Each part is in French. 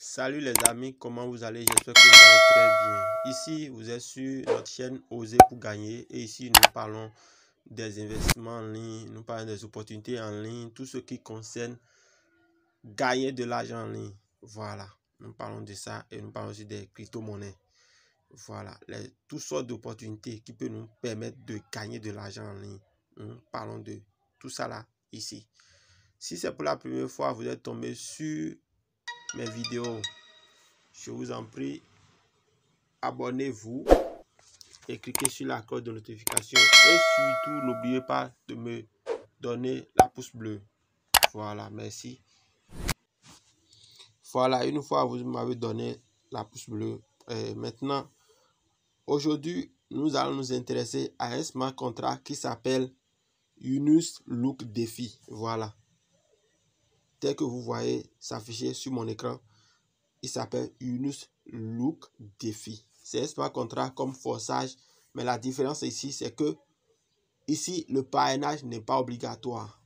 Salut les amis, comment vous allez? J'espère que vous allez très bien. Ici, vous êtes sur notre chaîne Oser pour gagner. Et ici, nous parlons des investissements en ligne, nous parlons des opportunités en ligne, tout ce qui concerne gagner de l'argent en ligne. Voilà, nous parlons de ça et nous parlons aussi des crypto-monnaies. Voilà, toutes sortes d'opportunités qui peuvent nous permettre de gagner de l'argent en ligne. Nous parlons de tout ça là, ici. Si c'est pour la première fois, vous êtes tombé sur mes vidéos, je vous en prie, abonnez-vous et cliquez sur la cloche de notification. Et surtout, n'oubliez pas de me donner la pouce bleue. Voilà, merci. Voilà, une fois vous m'avez donné la pouce bleue. Maintenant, aujourd'hui, nous allons nous intéresser à un smart contract qui s'appelle Yunus Look Défi. Voilà. Tel que vous voyez s'afficher sur mon écran, il s'appelle Yunus Look Défi. C'est un smart contract comme forçage, mais la différence ici, c'est que ici, le parrainage n'est pas obligatoire.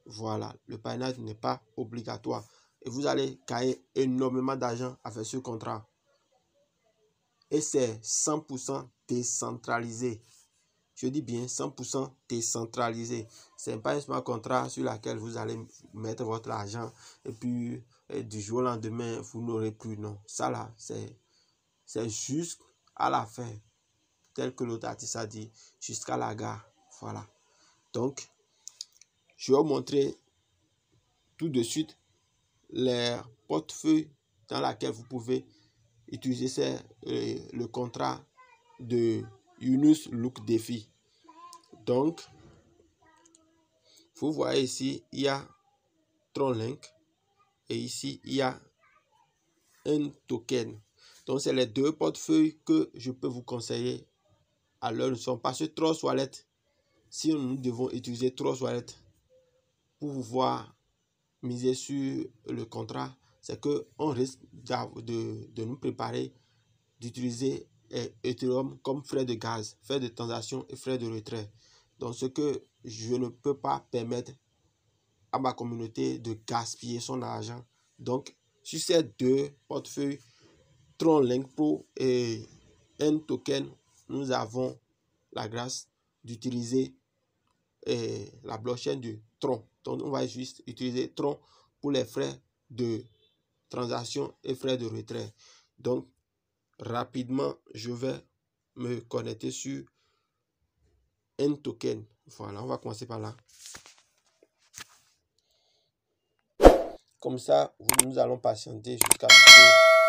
Voilà, le parrainage n'est pas obligatoire. Et vous allez gagner énormément d'argent avec ce contrat. Et c'est 100% décentralisé. Je dis bien 100% décentralisé. Ce n'est pas un smart contract sur lequel vous allez mettre votre argent et puis du jour au lendemain, vous n'aurez plus. Non, ça là, c'est juste à la fin, tel que l'autre artiste a dit, jusqu'à la gare. Voilà. Donc, je vais vous montrer tout de suite les portefeuilles dans lesquels vous pouvez utiliser le contrat de Yunus Look Défi. Donc, vous voyez ici, il y a TronLink et ici, il y a un token. Donc, c'est les deux portefeuilles que je peux vous conseiller à l'heure où nous sommes. Parce que Trust Wallet, si nous devons utiliser Trust Wallet pour pouvoir miser sur le contrat, c'est qu'on risque de nous préparer d'utiliser Ethereum comme frais de gaz, frais de transaction et frais de retrait. Donc, ce que je ne peux pas permettre à ma communauté de gaspiller son argent. Donc, sur ces deux portefeuilles, TronLink Pro et un token, nous avons la grâce d'utiliser la blockchain de Tron. Donc, on va juste utiliser Tron pour les frais de transaction et frais de retrait. Donc, rapidement, je vais me connecter sur un token. Voilà, on va commencer par là. Comme ça, nous allons patienter jusqu'à ce que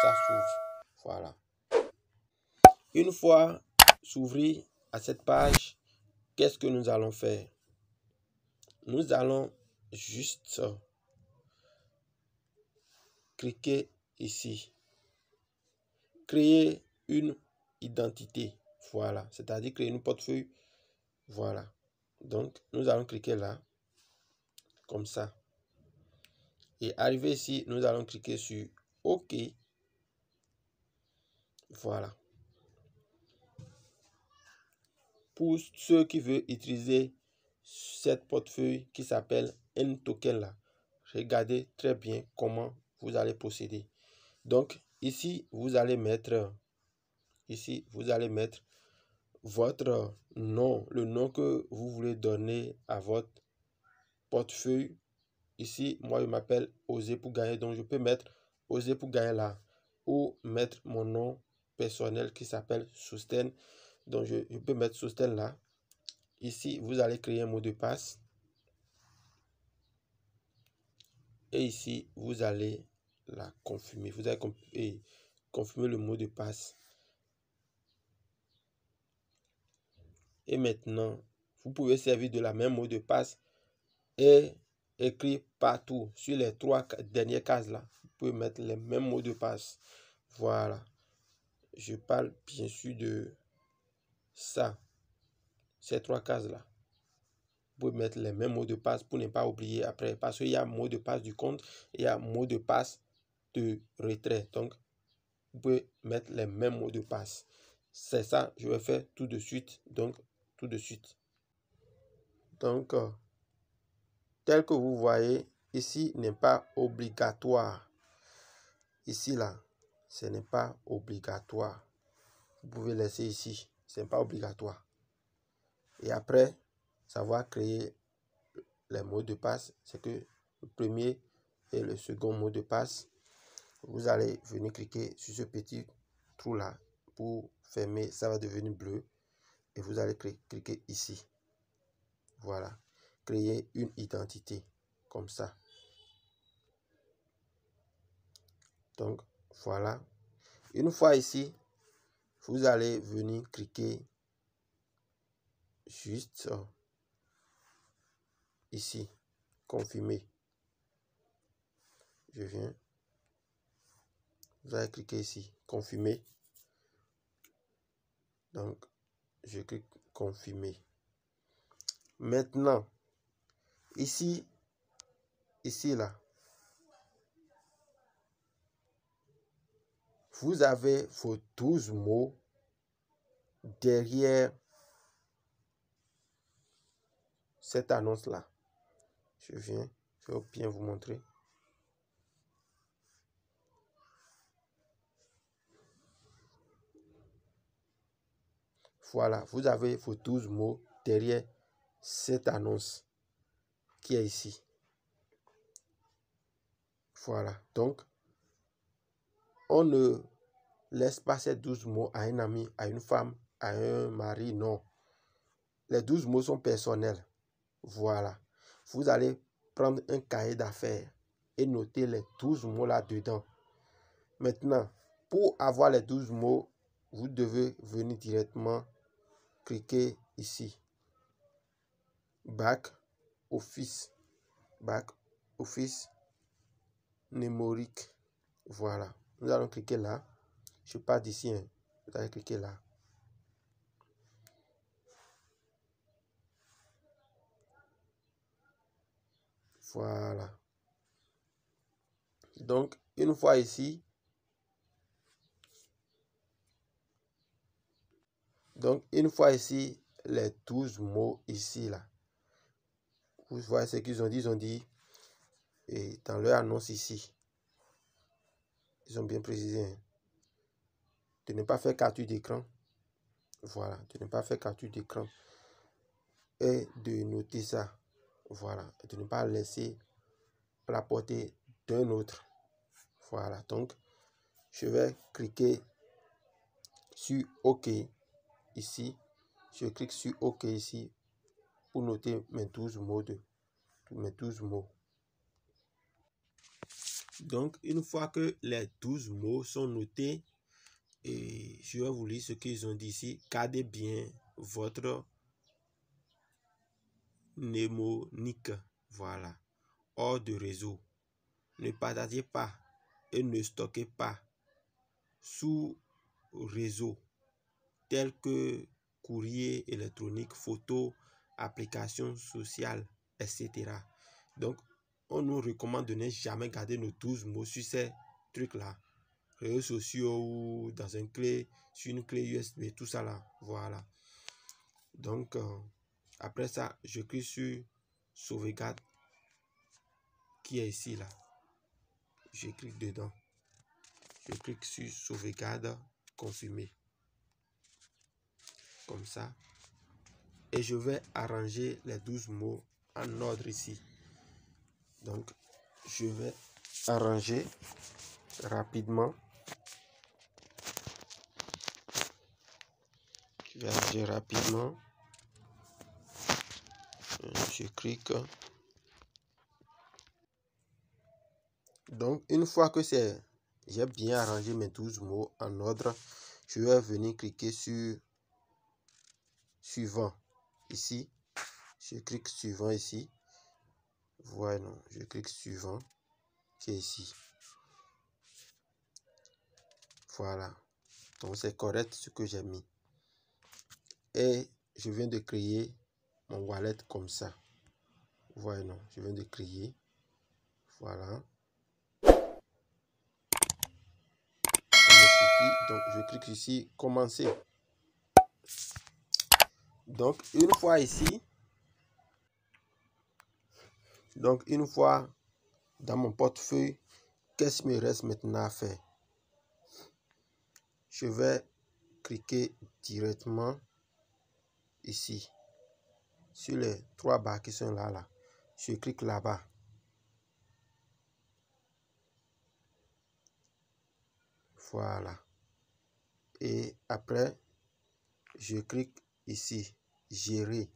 ça s'ouvre. Voilà. Une fois s'ouvrir à cette page, qu'est-ce que nous allons faire? Nous allons juste cliquer ici. Créer une identité. Voilà. C'est-à-dire créer une portefeuille. Voilà. Donc, nous allons cliquer là. Comme ça. Et arrivé ici, nous allons cliquer sur OK. Voilà. Pour ceux qui veulent utiliser cette portefeuille qui s'appelle un token là, regardez très bien comment vous allez procéder. Donc ici, vous allez mettre votre nom, le nom que vous voulez donner à votre portefeuille. Ici, moi, je m'appelle Oser pour gagner, donc je peux mettre Oser pour gagner là, ou mettre mon nom personnel qui s'appelle Sosten. Donc, je peux mettre Sosten là. Ici, vous allez créer un mot de passe. Et ici, vous allez la confirmer. Vous allez confirmer le mot de passe. Et maintenant, vous pouvez servir de la même mot de passe et écrire partout sur les trois dernières cases là. Vous pouvez mettre les mêmes mots de passe. Voilà. Je parle bien sûr de ça. Ces trois cases là. Vous pouvez mettre les mêmes mots de passe pour ne pas oublier après. Parce qu'il y a mot de passe du compte et il y a mot de passe de retrait. Donc, vous pouvez mettre les mêmes mots de passe. C'est ça, je vais faire tout de suite. Donc, tout de suite. Donc, tel que vous voyez, ici n'est pas obligatoire. ici là, ce n'est pas obligatoire. Vous pouvez laisser ici, ce n'est pas obligatoire. Et après, savoir créer les mots de passe, c'est que le premier et le second mot de passe, vous allez venir cliquer sur ce petit trou là pour fermer, ça va devenir bleu et vous allez cliquer ici. Voilà, créer une identité comme ça. Donc voilà, une fois ici, vous allez venir cliquer juste ici, confirmer. Je viens, vous allez cliquer ici, confirmer. Donc je clique confirmer. Maintenant, ici là, vous avez vos 12 mots derrière cette annonce là. Je vais bien vous montrer. Voilà, vous avez vos 12 mots derrière cette annonce qui est ici. Voilà, donc on ne laisse pas ces 12 mots à un ami, à une femme, à un mari, non. Les 12 mots sont personnels. Voilà, vous allez prendre un cahier d'affaires et noter les 12 mots là-dedans. Maintenant, pour avoir les 12 mots, vous devez venir directement cliquer ici. Back Office numérique. Voilà, nous allons cliquer là. Je pars d'ici, hein. Vous allez cliquer là. Voilà. Donc, une fois ici, les 12 mots ici, là. Vous voyez ce qu'ils ont dit. Ils ont dit, et dans leur annonce ici, ils ont bien précisé, hein, de ne pas faire capture d'écran. Voilà, de ne pas faire capture d'écran. Et de noter ça. Voilà, de ne pas laisser la portée d'un autre. Voilà, donc, je vais cliquer sur OK ici. Je clique sur OK ici pour noter mes 12 mots. Donc, une fois que les 12 mots sont notés, et je vais vous lire ce qu'ils ont dit ici. Gardez bien votre mnémonique, voilà, hors de réseau. Ne partagez pas et ne stockez pas sous réseau tels que courrier électronique, photos, applications sociales, etc. Donc, on nous recommande de ne jamais garder nos 12 mots sur ces trucs-là. Réseaux sociaux ou dans sur une clé USB, tout ça là. Voilà. Donc, après ça, je clique sur sauvegarde qui est ici là. Je clique dedans. Je clique sur sauvegarde, confirmer. Comme ça. Et je vais arranger les 12 mots en ordre ici. Donc, je vais arranger rapidement. Je clique. Donc, une fois que j'ai bien arrangé mes 12 mots en ordre, je vais venir cliquer sur suivant. Ici, je clique suivant ici. Voilà, je clique suivant qui est ici. Voilà. Donc, c'est correct ce que j'ai mis. Et je viens de créer mon wallet comme ça. Voilà, non, je viens de créer. Voilà. Donc, je clique ici, commencer. Donc, une fois ici, dans mon portefeuille, qu'est-ce qui me reste maintenant à faire? Je vais cliquer directement ici sur les 3 barres qui sont là. Je clique là-bas. Voilà. Et après, je clique ici, gérer.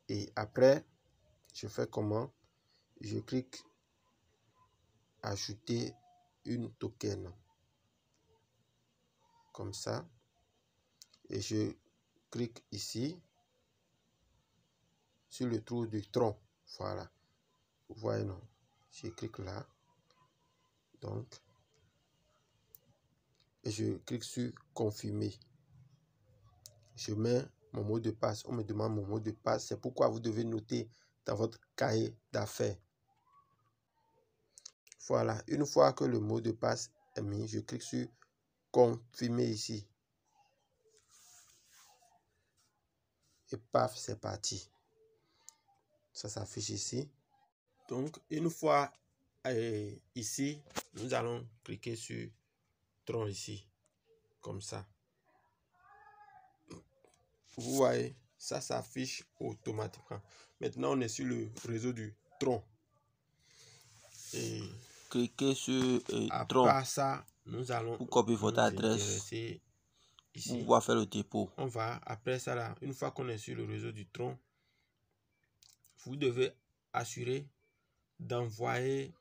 Et après, je fais comment? Je clique ajouter une token. Comme ça. Et je clique ici sur le trou du tronc. Voilà. Vous voyez, non? Je clique là. Donc, et je clique sur confirmer. Je mets mon mot de passe. On me demande mon mot de passe. C'est pourquoi vous devez noter dans votre cahier d'affaires. Voilà. Une fois que le mot de passe est mis, je clique sur confirmer ici. Et paf, c'est parti. Ça s'affiche ici. Donc, une fois ici, nous allons cliquer sur tronc ici. Comme ça. Vous voyez, ça s'affiche automatiquement. Maintenant, on est sur le réseau du tronc. Et cliquez sur à tronc part ça, nous allons pour copier votre adresse ici. pour pouvoir faire le dépôt. On va, après ça, là, une fois qu'on est sur le réseau du tronc, vous devez assurer d'envoyer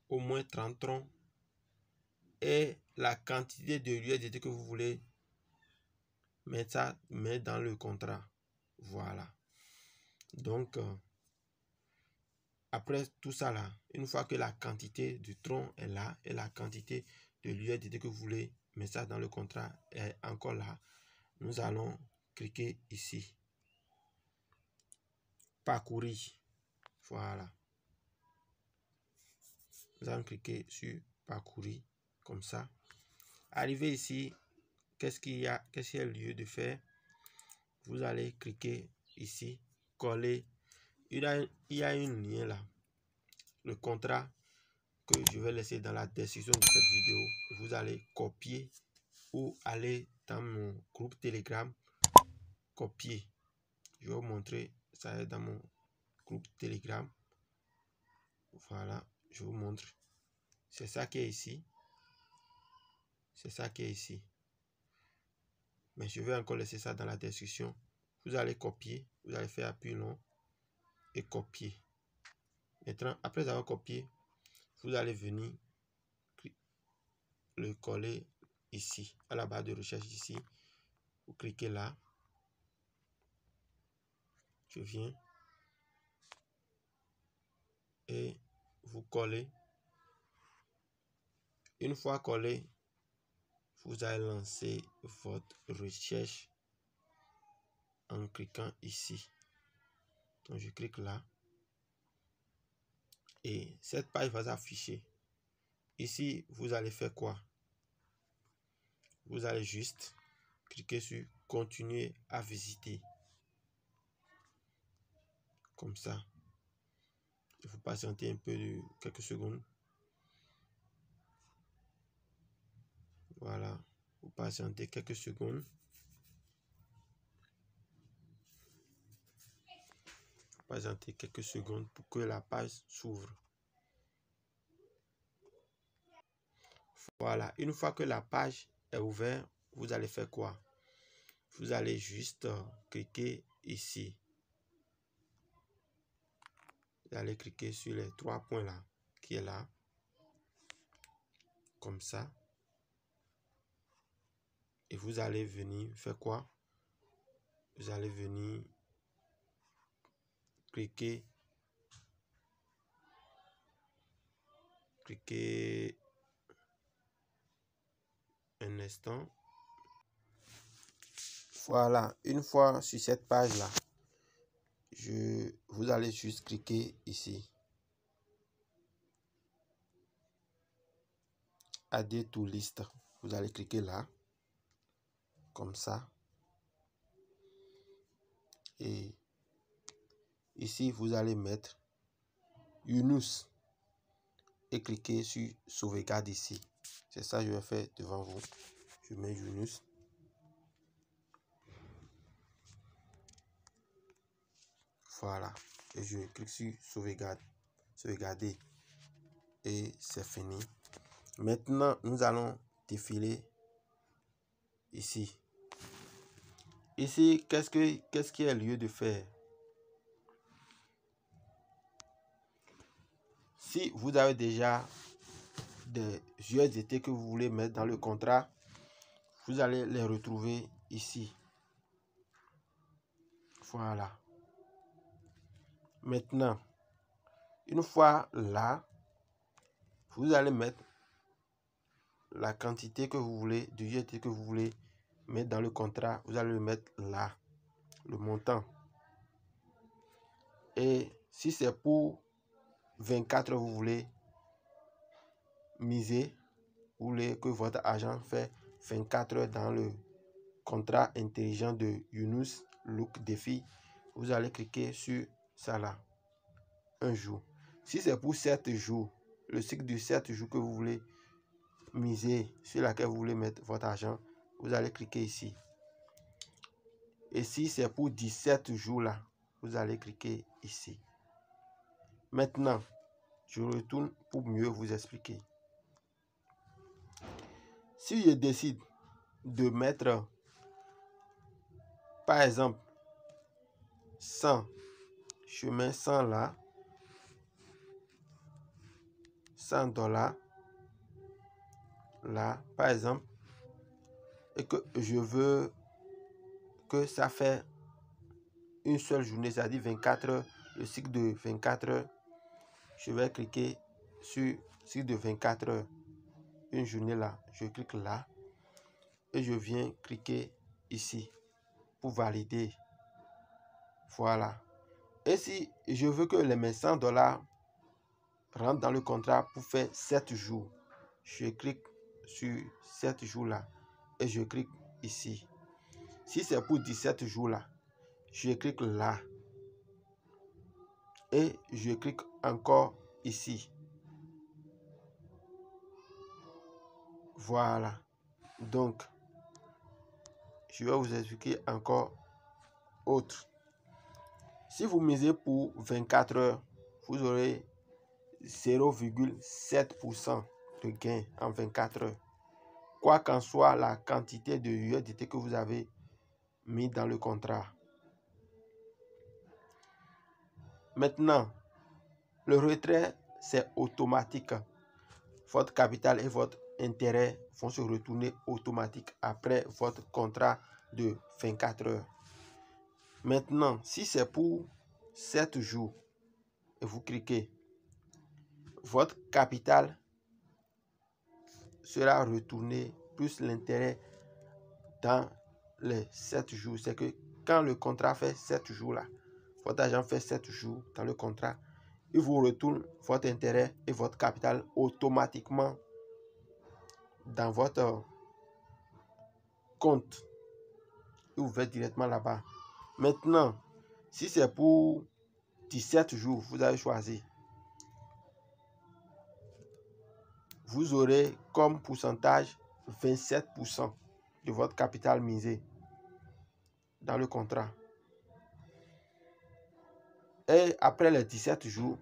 au moins 30 troncs et la quantité de l'USDT que vous voulez mettre dans le contrat. Voilà. Donc, après tout ça là, une fois que la quantité du tronc est là et la quantité de l'USDT que vous voulez mettre ça dans le contrat est encore là, nous allons cliquer ici. Parcourir. Voilà. Nous allons cliquer sur parcourir comme ça. Arrivé ici, qu'est-ce qu'il y a lieu de faire? Vous allez cliquer ici, coller. Il y a un lien là. Le contrat que je vais laisser dans la description de cette vidéo. Vous allez copier ou aller dans mon groupe Telegram. Copier. Je vais vous montrer. Ça est dans mon groupe Telegram. Voilà. Je vous montre. C'est ça qui est ici. C'est ça qui est ici. Mais je vais encore laisser ça dans la description. Vous allez copier. Vous allez faire appui long et copier. Maintenant, après avoir copié, vous allez venir le coller ici, à la barre de recherche ici. Vous cliquez là. Je viens. Et vous collez. Une fois collé, vous allez lancer votre recherche en cliquant ici. Donc je clique là. Et cette page va s'afficher. Ici, vous allez faire quoi? Vous allez juste cliquer sur continuer à visiter. Comme ça. Il faut patienter un peu de quelques secondes. Voilà. Vous patientez quelques secondes. Patientez quelques secondes pour que la page s'ouvre. Voilà. Une fois que la page est ouverte, vous allez faire quoi? Vous allez juste cliquer ici. Vous allez cliquer sur les 3 points là, qui est là. Comme ça. Et vous allez venir faire quoi? Vous allez venir cliquer un instant. Voilà, une fois sur cette page là, vous allez juste cliquer ici. Add to list. Vous allez cliquer là. Comme ça. Et Ici, vous allez mettre Yunus et cliquer sur sauvegarde ici. C'est ça que je vais faire devant vous. Je mets Yunus. Voilà. Et je clique sur sauvegarde. Sauvegarder. Et c'est fini. Maintenant, nous allons défiler ici. Ici, qu'est-ce qui est lieu de faire? Si vous avez déjà des USDT que vous voulez mettre dans le contrat, vous allez les retrouver ici. Voilà. Maintenant, une fois là, vous allez mettre la quantité que vous voulez, de USDT que vous voulez mettre dans le contrat. Vous allez le mettre là, le montant. Et si c'est pour 24, vous voulez miser, vous voulez que votre agent fait 24 heures dans le contrat intelligent de Yunus Look Défi, vous allez cliquer sur ça là, un jour. Si c'est pour 7 jours, le cycle de 7 jours que vous voulez miser, sur laquelle vous voulez mettre votre argent, vous allez cliquer ici. Et si c'est pour 17 jours là, vous allez cliquer ici. Maintenant, je retourne pour mieux vous expliquer. Si je décide de mettre, par exemple, 100, je mets 100 là, 100 $ là, par exemple, et que je veux que ça fait une seule journée, c'est-à-dire 24 heures, le cycle de 24 heures, je vais cliquer sur cycle de 24 heures, une journée là, je clique là, et je viens cliquer ici pour valider. Voilà. Et si je veux que les 100 $ rentrent dans le contrat pour faire 7 jours, je clique sur 7 jours là et je clique ici. Si c'est pour 17 jours là, je clique là et je clique encore ici. Voilà. Donc, je vais vous expliquer encore autre. Si vous misez pour 24 heures, vous aurez 0,7% de gain en 24 heures. Quoi qu'en soit la quantité de USDT que vous avez mis dans le contrat. Maintenant, le retrait, c'est automatique. Votre capital et votre intérêt vont se retourner automatiquement après votre contrat de 24 heures. Maintenant, si c'est pour 7 jours et vous cliquez, votre capital sera retourné plus l'intérêt dans les 7 jours. C'est que quand le contrat fait 7 jours là, votre agent fait 7 jours dans le contrat, il vous retourne votre intérêt et votre capital automatiquement dans votre compte. Il vous fait directement là-bas. Maintenant, si c'est pour 17 jours, vous avez choisi. Vous aurez comme pourcentage 27% de votre capital misé dans le contrat. Et après les 17 jours,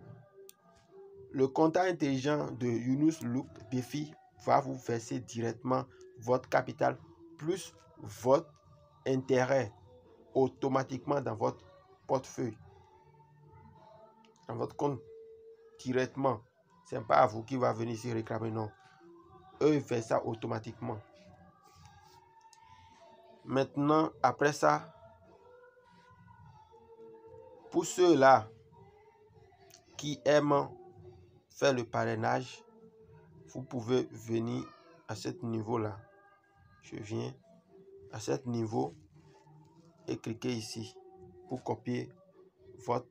le contrat intelligent de Yunus Look Défi va vous verser directement votre capital plus votre intérêt automatiquement dans votre portefeuille, dans votre compte directement. Ce n'est pas à vous qui va venir ici réclamer, non. Eux, ils font ça automatiquement. Maintenant, après ça, pour ceux-là qui aiment faire le parrainage, vous pouvez venir à ce niveau-là. Je viens à ce niveau et cliquer ici pour copier votre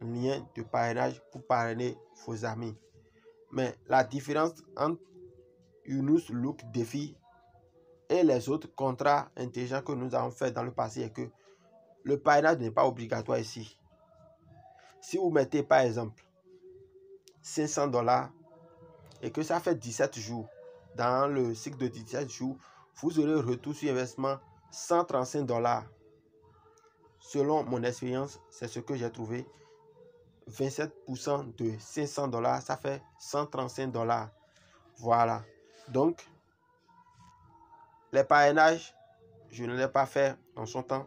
lien de parrainage pour parrainer vos amis. Mais la différence entre Yunus Look Défi et les autres contrats intelligents que nous avons fait dans le passé est que le parrainage n'est pas obligatoire ici. Si vous mettez par exemple $500 et que ça fait 17 jours, dans le cycle de 17 jours, vous aurez retour sur investissement $135. Selon mon expérience, c'est ce que j'ai trouvé. 27% de $500, ça fait $135. Voilà. Donc, les parrainages, je ne l'ai pas fait en son temps.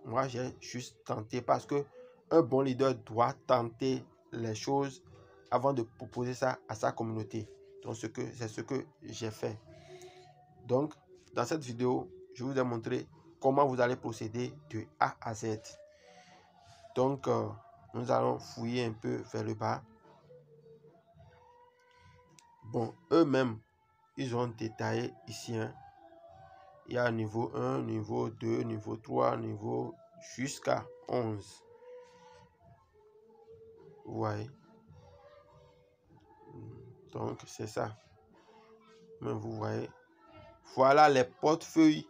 Moi, j'ai juste tenté parce que un bon leader doit tenter les choses avant de proposer ça à sa communauté. Donc, c'est ce que j'ai fait. Donc, dans cette vidéo, je vous ai montré comment vous allez procéder de A à Z. Donc, nous allons fouiller un peu vers le bas. Bon, eux-mêmes, ils ont détaillé ici. Il y a niveau 1, niveau 2, niveau 3, niveau jusqu'à 11. Vous voyez. Donc, c'est ça. Mais vous voyez. Voilà les portefeuilles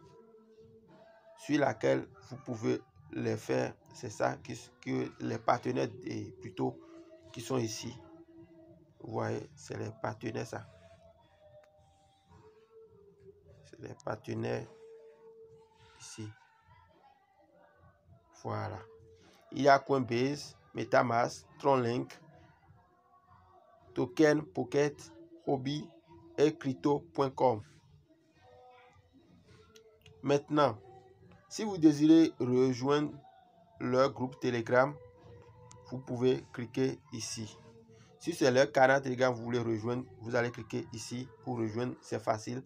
sur lesquels vous pouvez les faire. C'est ça que les partenaires plutôt qui sont ici. Vous voyez, c'est les partenaires ça. C'est les partenaires ici. Voilà. Il y a Coinbase, MetaMask, TronLink, Token, Pocket, Hobby et Crypto.com. Maintenant, si vous désirez rejoindre leur groupe Telegram, vous pouvez cliquer ici. Si c'est leur canal Telegram, vous voulez rejoindre, vous allez cliquer ici pour rejoindre. C'est facile.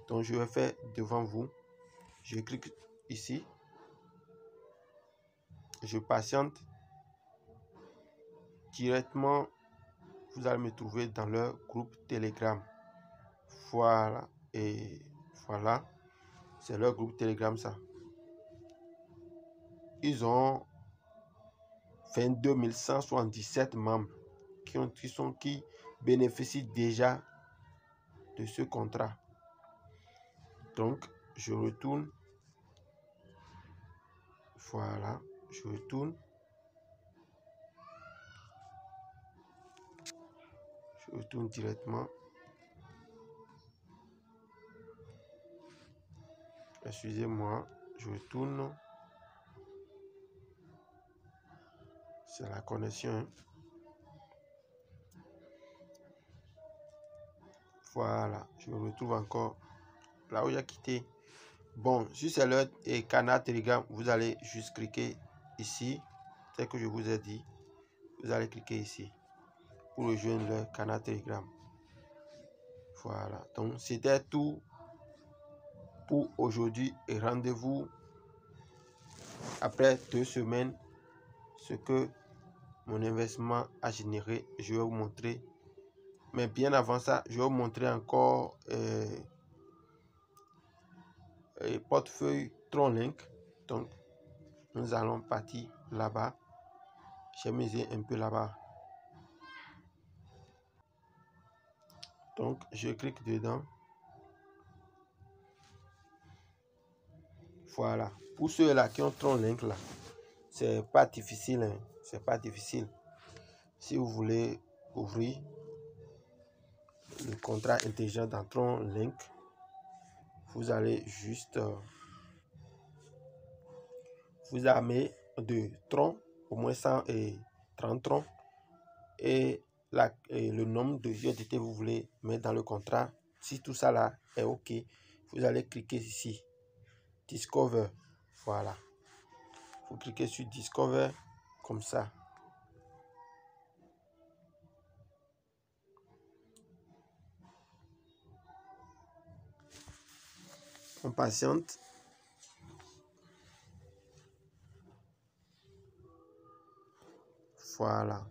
Donc, je vais faire devant vous. Je clique ici. Je patiente. Directement, vous allez me trouver dans leur groupe Telegram. Voilà. Et voilà. C'est leur groupe Telegram, ça. Ils ont 22 177 membres qui bénéficient déjà de ce contrat. Donc, je retourne. Voilà. Je retourne. Je retourne directement. Excusez-moi. Je retourne. C'est la connexion. Voilà. Je me retrouve encore là où j'ai quitté. Bon, si c'est leur canal Telegram, vous allez juste cliquer ici. C'est ce que je vous ai dit. Vous allez cliquer ici pour rejoindre leur canal Telegram. Voilà. Donc, c'était tout pour aujourd'hui. Et rendez-vous après 2 semaines. Ce que mon investissement a généré, je vais vous montrer. Mais bien avant ça, je vais vous montrer encore portefeuille TronLink. Donc, nous allons partir là-bas. J'ai misé un peu là-bas. Donc, je clique dedans. Voilà. Pour ceux-là qui ont TronLink, là, c'est pas difficile. Hein. C'est pas difficile. Si vous voulez ouvrir le contrat intelligent dans TronLink, vous allez juste vous armer de Tron, au moins 130 Tron, et le nombre de USDT vous voulez mettre dans le contrat. Si tout ça là est OK, vous allez cliquer ici, Discover. Voilà. Vous cliquez sur Discover comme ça. On patiente. Voilà.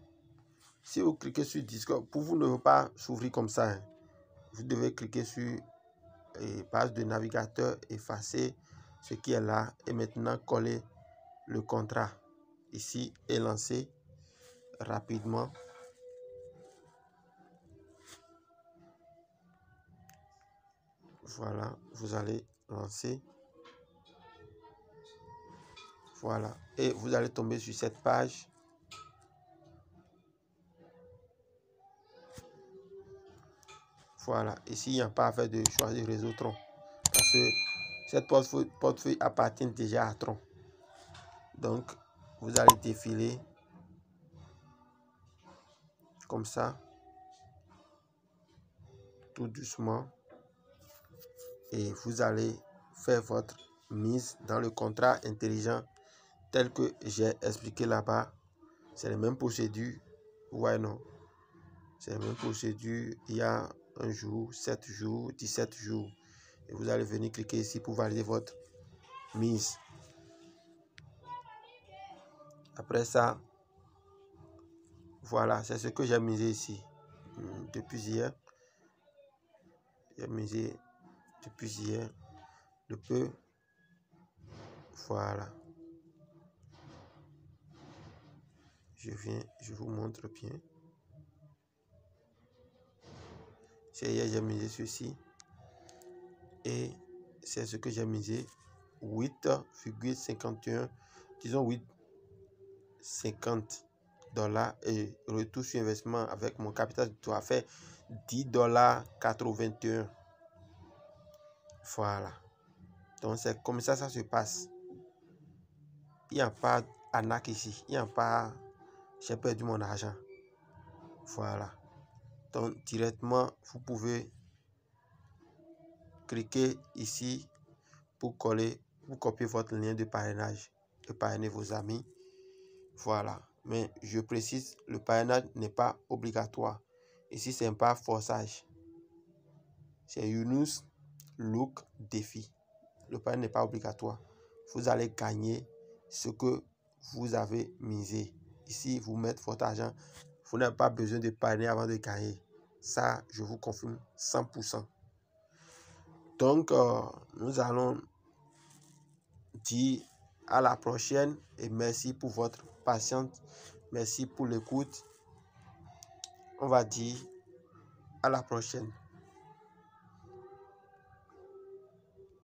Si vous cliquez sur Discover, pour vous ne pas s'ouvrir comme ça, hein, vous devez cliquer sur page de navigateur, effacer ce qui est là et maintenant coller le contrat ici et lancer rapidement. Voilà, vous allez lancer. Voilà, et vous allez tomber sur cette page. Voilà, ici, il n'y a pas à faire de choisir réseau Tron. Parce que cette portefeuille appartient déjà à Tron. Donc, vous allez défiler comme ça, tout doucement. Et vous allez faire votre mise dans le contrat intelligent tel que j'ai expliqué là-bas. C'est la même procédure. Ouais, non. C'est la même procédure. Il y a un jour, 7 jours, 17 jours. Et vous allez venir cliquer ici pour valider votre mise. Après ça, voilà, c'est ce que j'ai misé ici. Depuis hier. J'ai misé depuis hier. Le peu. Voilà. Je vous montre bien. C'est hier, j'ai misé ceci. Et c'est ce que j'ai misé. 8,51. Disons 8,50 $. Et retour sur investissement avec mon capital doit faire $10,81. Voilà. Donc c'est comme ça se passe. Il n'y a pas d'arnaque ici. Il n'y a pas j'ai perdu mon argent. Voilà. Donc directement, vous pouvez cliquer ici pour coller, pour copier votre lien de parrainage et parrainer vos amis. Voilà. Mais je précise, le parrainage n'est pas obligatoire. Ici, c'est pas forçage. C'est Yunus Look Défi. Le parrainage n'est pas obligatoire. Vous allez gagner ce que vous avez misé. Ici, vous mettez votre argent. Vous n'avez pas besoin de parrainer avant de gagner. Ça, je vous confirme 100%. Donc, nous allons dire à la prochaine et merci pour votre patience. Merci pour l'écoute. On va dire à la prochaine.